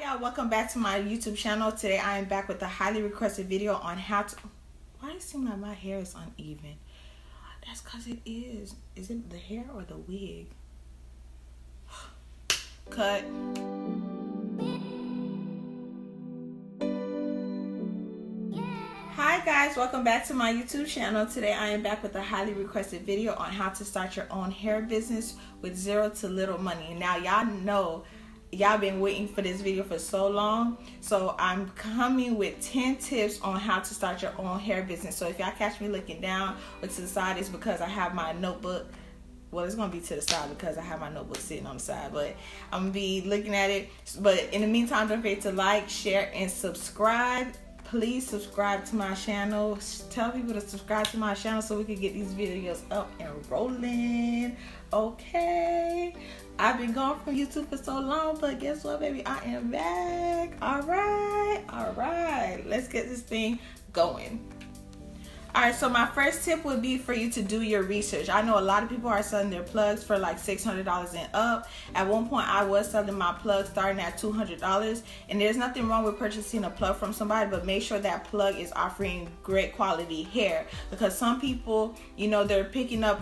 y'all, welcome back to my YouTube channel. Today I am back with a highly requested video on how to... Why does it seem like my hair is uneven? That's because it is. Is it the hair or the wig? Cut. Hi guys, welcome back to my YouTube channel. Today I am back with a highly requested video on how to start your own hair business with zero to little money. Now y'all know y'all been waiting for this video for so long, so I'm coming with 10 tips on how to start your own hair business. So if y'all catch me looking down or to the side, it's because I have my notebook. Well, it's gonna be to the side because I have my notebook sitting on the side, but I'm gonna be looking at it. But in the meantime, don't forget to like, share, and subscribe. Please subscribe to my channel. Tell people to subscribe to my channel so we can get these videos up and rolling. Okay, I've been gone from YouTube for so long, but guess what, baby? I am back. All right, let's get this thing going. All right, so my first tip would be for you to do your research. I know a lot of people are selling their plugs for like $600 and up. At one point, I was selling my plugs starting at $200, and there's nothing wrong with purchasing a plug from somebody, but make sure that plug is offering great quality hair, because some people, you know, they're picking up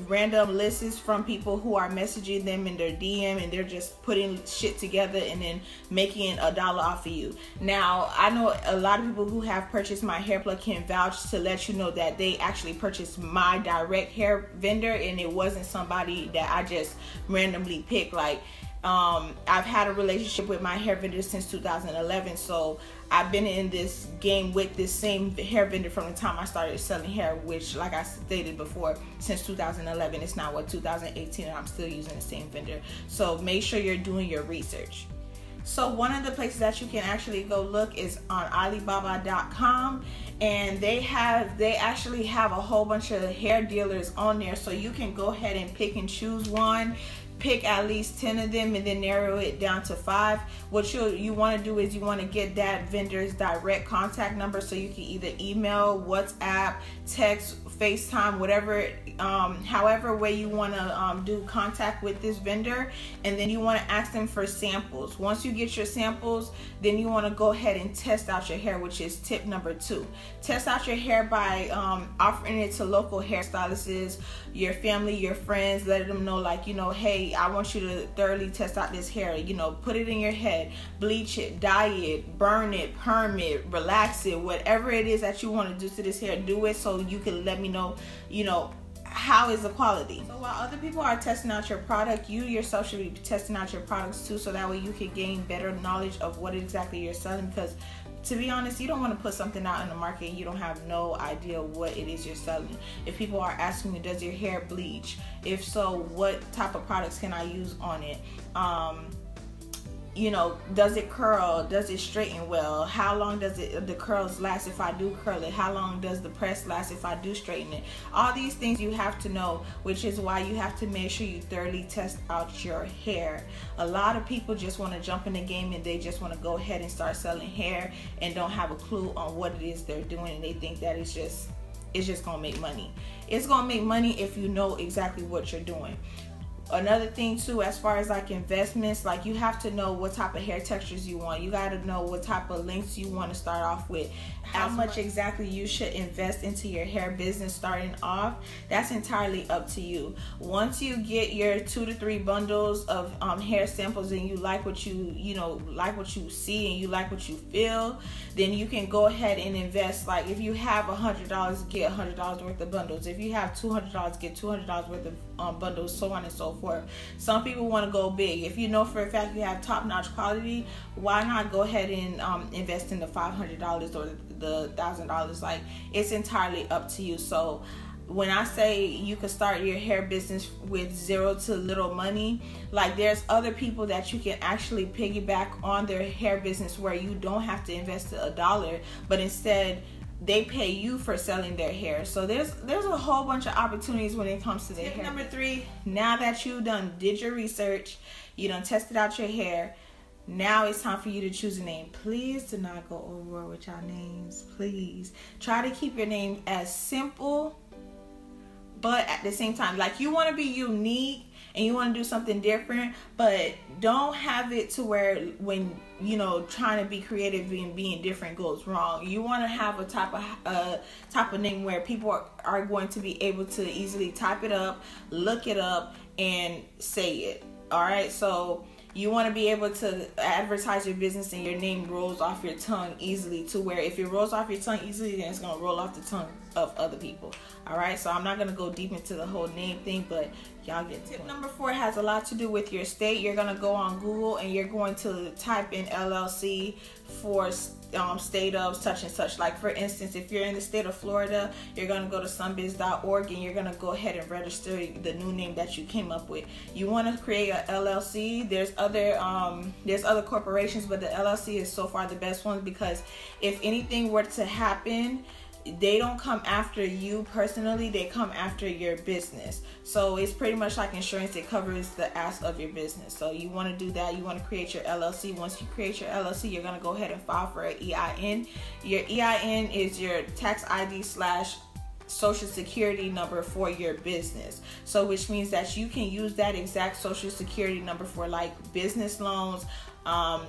random lists from people who are messaging them in their DM, and they're just putting shit together and then making $1 off of you. Now, I know a lot of people who have purchased my hair plug can vouch to let you know that they actually purchased my direct hair vendor, and it wasn't somebody that I just randomly picked. Like, I've had a relationship with my hair vendor since 2011, so I've been in this game with this same hair vendor from the time I started selling hair, which, like I stated before, since 2011. It's now 2018, and I'm still using the same vendor. So make sure you're doing your research. So one of the places that you can actually go look is on Alibaba.com, and they actually have a whole bunch of hair dealers on there, so you can go ahead and pick and choose one. Pick at least 10 of them and then narrow it down to 5. What you want to do is you want to get that vendor's direct contact number, so you can either email, WhatsApp, text, FaceTime, whatever, however way you want to do contact with this vendor. And then you want to ask them for samples. Once you get your samples, then you want to go ahead and test out your hair, which is tip number 2. Test out your hair by offering it to local hairstylists, your family, your friends. Let them know, like, you know, hey, I want you to thoroughly test out this hair. You know, put it in your head, bleach it, dye it, burn it, perm it, relax it, whatever it is that you want to do to this hair, do it, so you can let me know, you know, how is the quality. So while other people are testing out your product, you yourself should be testing out your products too, so that way you can gain better knowledge of what exactly you're selling. Because to be honest, you don't want to put something out in the market and you don't have no idea what it is you're selling. If people are asking you, does your hair bleach? If so, what type of products can I use on it? You know, does it curl? Does it straighten well? How long does the curls last if I do curl it? How long does the press last if I do straighten it? All these things you have to know, which is why you have to make sure you thoroughly test out your hair. A lot of people just want to jump in the game and they just want to go ahead and start selling hair and don't have a clue on what it is they're doing, and they think that it's just gonna make money. It's gonna make money if you know exactly what you're doing. Another thing too, as far as like investments, like you have to know what type of hair textures you want. You got to know what type of lengths you want to start off with. How much exactly you should invest into your hair business starting off, that's entirely up to you. Once you get your 2 to 3 bundles of hair samples and you like what like what you see and you like what you feel, then you can go ahead and invest. Like if you have $100, get $100 worth of bundles. If you have $200, get $200 worth of bundles, so on and so forth. Some people want to go big. If you know for a fact you have top-notch quality, why not go ahead and invest in the $500 or the $1,000? Like, it's entirely up to you. So when I say you could start your hair business with zero to little money, like there's other people that you can actually piggyback on their hair business where you don't have to invest $1, but instead they pay you for selling their hair. So there's a whole bunch of opportunities when it comes to their hair. Number 3, now that you did your research, you done tested out your hair, now it's time for you to choose a name. Please do not go over with your names. Please try to keep your name as simple, but at the same time, like, you want to be unique and you want to do something different, but don't have it to where when trying to be creative and being different goes wrong. You want to have a type of name where people are going to be able to easily type it up, look it up, and say it. All right, so you want to be able to advertise your business and your name rolls off your tongue easily, to where if it rolls off your tongue easily, then it's going to roll off the tongue of other people. All right, so I'm not going to go deep into the whole name thing, but y'all get tip number 4 has a lot to do with your state. You're going to go on Google and you're going to type in LLC for state of such and such. Like, for instance, if you're in the state of Florida, you're going to go to sunbiz.org and you're going to go ahead and register the new name that you came up with. You want to create a LLC. There's other corporations, but the LLC is so far the best one, because if anything were to happen, they don't come after you personally, they come after your business. So it's pretty much like insurance. It covers the ass of your business. So you want to do that. You want to create your LLC. Once you create your LLC, you're going to go ahead and file for an EIN. Your EIN is your tax ID / social security number for your business. So which means that you can use that exact social security number for like business loans.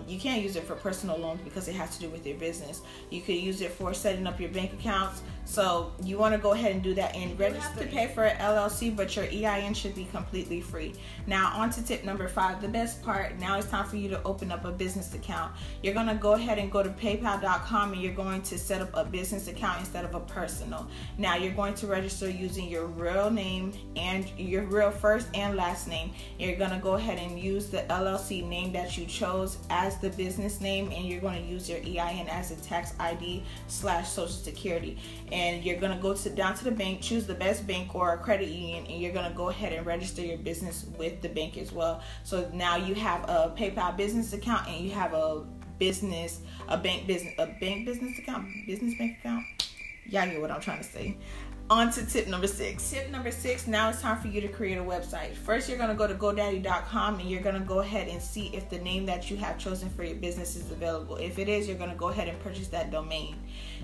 You can't use it for personal loans because it has to do with your business. You could use it for setting up your bank accounts. So you want to go ahead and do that and register. You have to pay for an LLC, but your EIN should be completely free. Now on to tip number 5, the best part. Now it's time for you to open up a business account. You're going to go ahead and go to paypal.com and you're going to set up a business account instead of a personal. Now you're going to register using your real name and your real first and last name. You're going to go ahead and use the LLC name that you chose as the business name, and you're going to use your EIN as a tax ID / social security. And you're going to go down to the bank, choose the best bank or a credit union, and you're going to go ahead and register your business with the bank as well. So now you have a PayPal business account and you have a bank business account. Y'all get what I'm trying to say. On to tip number 6. Tip number 6, now it's time for you to create a website. First, you're going to go to GoDaddy.com and you're going to go ahead and see if the name that you have chosen for your business is available. If it is, you're going to go ahead and purchase that domain.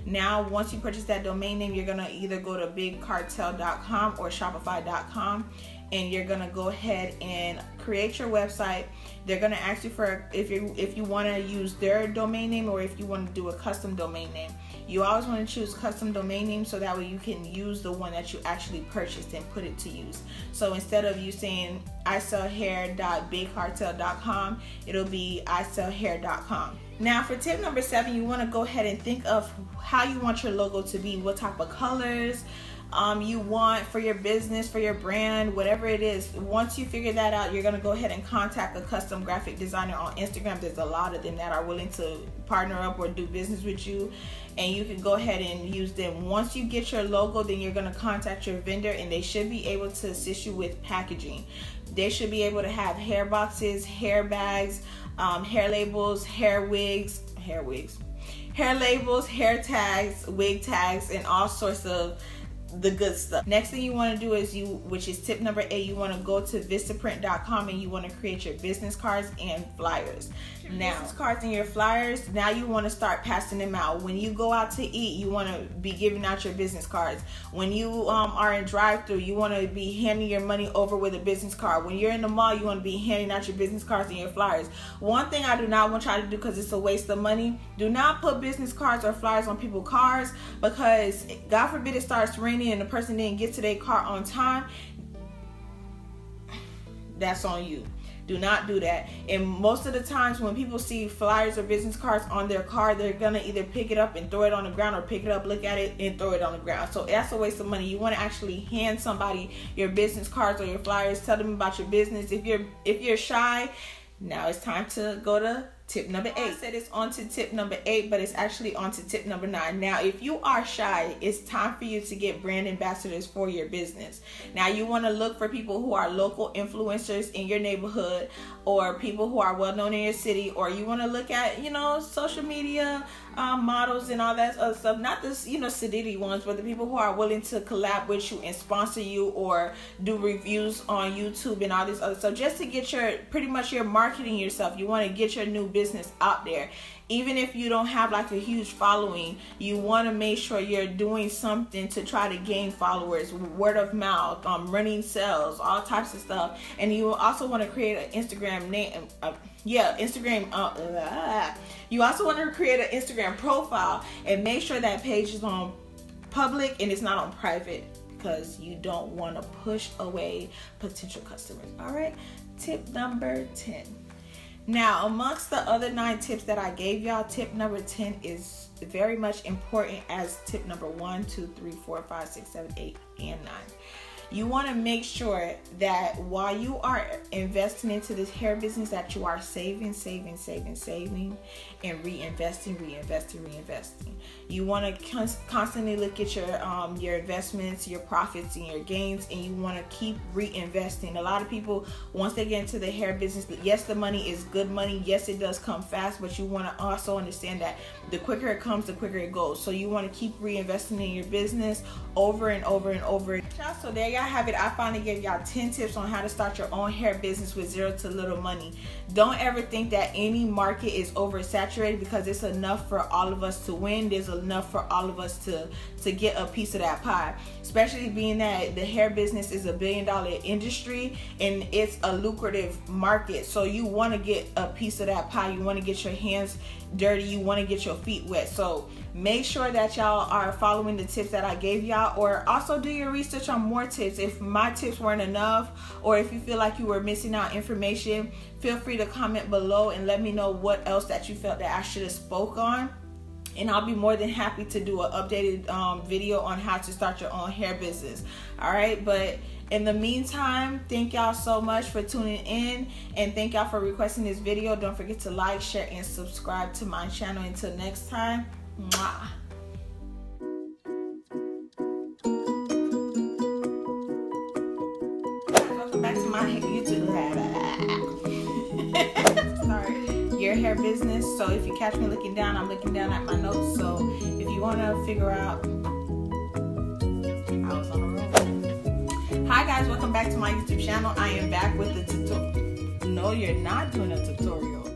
Now, once you purchase that domain name, you're going to either go to bigcartel.com or shopify.com. And you're going to go ahead and create your website. They're going to ask you for if you want to use their domain name or if you want to do a custom domain name. You always want to choose custom domain name so that way you can use the one that you actually purchased and put it to use. So instead of you saying isellhair.bigcartel.com, it'll be isellhair.com. Now for tip number 7, you want to go ahead and think of how you want your logo to be, what type of colors you want for your business, for your brand, whatever it is. Once you figure that out, you're going to go ahead and contact a custom graphic designer on Instagram. There's a lot of them that are willing to partner up or do business with you, and you can go ahead and use them. Once you get your logo, then you're going to contact your vendor and they should be able to assist you with packaging. They should be able to have hair boxes, hair bags, hair labels, hair labels, hair tags, wig tags, and all sorts of the good stuff. Next thing you want to do is which is tip number 8, you want to go to vistaprint.com and you want to create your business cards and flyers. Now, business cards and your flyers, now you want to start passing them out. When you go out to eat, you want to be giving out your business cards. When you are in drive-thru, you want to be handing your money over with a business card. When you're in the mall, you want to be handing out your business cards and your flyers. One thing I do not want y'all to do, because it's a waste of money, do not put business cards or flyers on people's cars, because God forbid it starts raining and the person didn't get to their car on time. That's on you. Do not do that. And most of the times when people see flyers or business cards on their car, they're gonna either pick it up and throw it on the ground, or pick it up, look at it, and throw it on the ground. So that's a waste of money. You want to actually hand somebody your business cards or your flyers. Tell them about your business. If you're shy, now it's time to go to tip number 8. I said it's on to tip number 8, but it's actually on to tip number 9. Now, if you are shy, it's time for you to get brand ambassadors for your business. Now, you want to look for people who are local influencers in your neighborhood, or people who are well known in your city, or you want to look at, social media models and all that other stuff. Not the, sedity ones, but the people who are willing to collab with you and sponsor you or do reviews on YouTube and all this other stuff, just to get pretty much your marketing yourself. You want to get your new business out there. Even if you don't have like a huge following, you want to make sure you're doing something to try to gain followers, word of mouth, running sales, all types of stuff. And you also want to create an Instagram name. You also want to create an Instagram profile and make sure that page is on public and it's not on private, because you don't want to push away potential customers. All right, tip number 10. Now, amongst the other 9 tips that I gave y'all, tip number 10 is very much important as tip number 1, 2, 3, 4, 5, 6, 7, 8, and 9. You want to make sure that while you are investing into this hair business, that you are saving, and reinvesting. You want to constantly look at your investments, your profits, and your gains, and you want to keep reinvesting. A lot of people, once they get into the hair business, yes, the money is good money. Yes, it does come fast, but you want to also understand that the quicker it comes, the quicker it goes. So you want to keep reinvesting in your business over and over and over. So there y'all have it. I finally gave y'all 10 tips on how to start your own hair business with zero to little money. Don't ever think that any market is oversaturated, because it's enough for all of us to win. There's enough for all of us to get a piece of that pie, especially being that the hair business is $1 billion industry and it's a lucrative market. So you want to get a piece of that pie. You want to get your hands dirty. You want to get your feet wet. So make sure that y'all are following the tips that I gave y'all, or also do your research on more tips. If my tips weren't enough, or if you feel like you were missing out information, feel free to comment below and let me know what else that you felt that I should have spoke on. And I'll be more than happy to do an updated video on how to start your own hair business. All right, but in the meantime, thank y'all so much for tuning in, and thank y'all for requesting this video. Don't forget to like, share, and subscribe to my channel. Until next time, mwah. Welcome back to my YouTube. Sorry. Your hair business. So if you catch me looking down, I'm looking down at my notes. So if you want to figure out, I was on a roll. Hi guys, welcome back to my YouTube channel. I am back with the tutorial. No, you're not doing a tutorial.